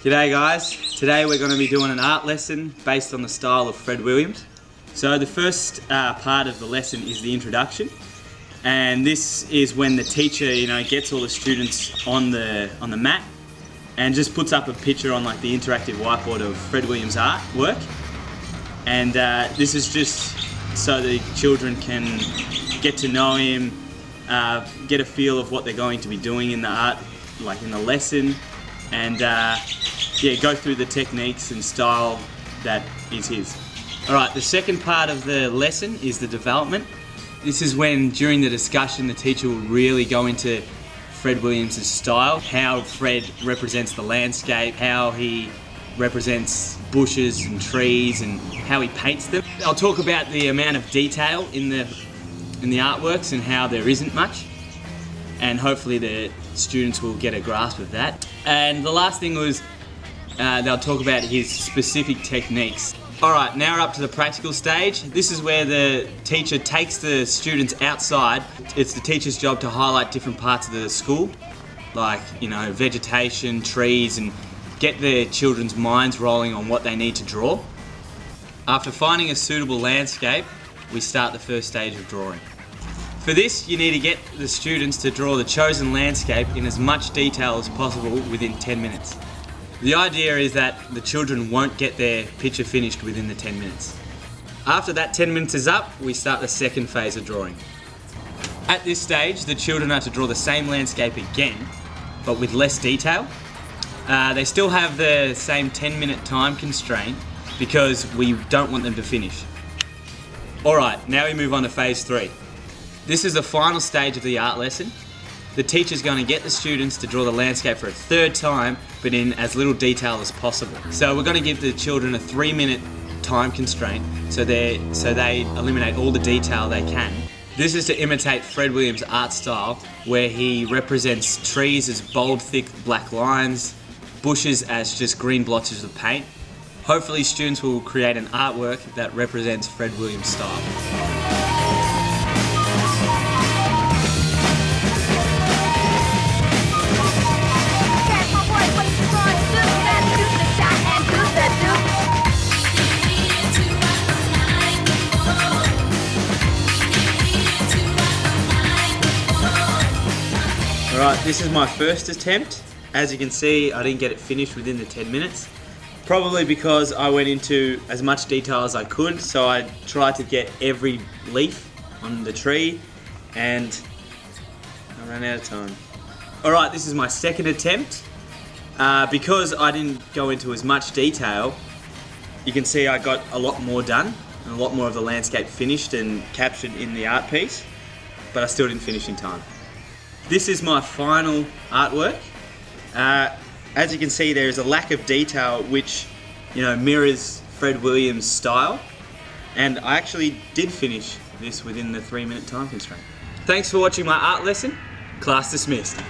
G'day guys, today we're going to be doing an art lesson based on the style of Fred Williams. So the first part of the lesson is the introduction, and this is when the teacher gets all the students on the mat and just puts up a picture on like the interactive whiteboard of Fred Williams' artwork, and this is just so the children can get to know him, get a feel of what they're going to be doing in the art, like in the lesson, and yeah, go through the techniques and style that is his. Alright, the second part of the lesson is the development. This is when, during the discussion, the teacher will really go into Fred Williams' style, how Fred represents the landscape, how he represents bushes and trees, and how he paints them. I'll talk about the amount of detail in the artworks and how there isn't much, and hopefully the students will get a grasp of that. And the last thing was they'll talk about his specific techniques. Alright, now we're up to the practical stage. This is where the teacher takes the students outside. It's the teacher's job to highlight different parts of the school, like, vegetation, trees, and get the children's minds rolling on what they need to draw. After finding a suitable landscape, we start the first stage of drawing. For this, you need to get the students to draw the chosen landscape in as much detail as possible within 10 minutes. The idea is that the children won't get their picture finished within the 10 minutes. After that 10 minutes is up, we start the second phase of drawing. At this stage, the children are to draw the same landscape again, but with less detail. They still have the same 10-minute time constraint because we don't want them to finish. Alright, now we move on to phase 3. This is the final stage of the art lesson. The teacher's going to get the students to draw the landscape for a third time, but in as little detail as possible. So we're going to give the children a 3-minute time constraint so they eliminate all the detail they can. This is to imitate Fred Williams' art style, where he represents trees as bold, thick black lines, bushes as just green blotches of paint. Hopefully students will create an artwork that represents Fred Williams' style. Alright, this is my first attempt. As you can see, I didn't get it finished within the 10 minutes. Probably because I went into as much detail as I could, so I tried to get every leaf on the tree, and I ran out of time. Alright, this is my second attempt. Because I didn't go into as much detail, you can see I got a lot more done, and a lot more of the landscape finished and captured in the art piece, but I still didn't finish in time. This is my final artwork. As you can see, there is a lack of detail which mirrors Fred Williams' style, and I actually did finish this within the 3-minute time constraint. Thanks for watching my art lesson. Class dismissed.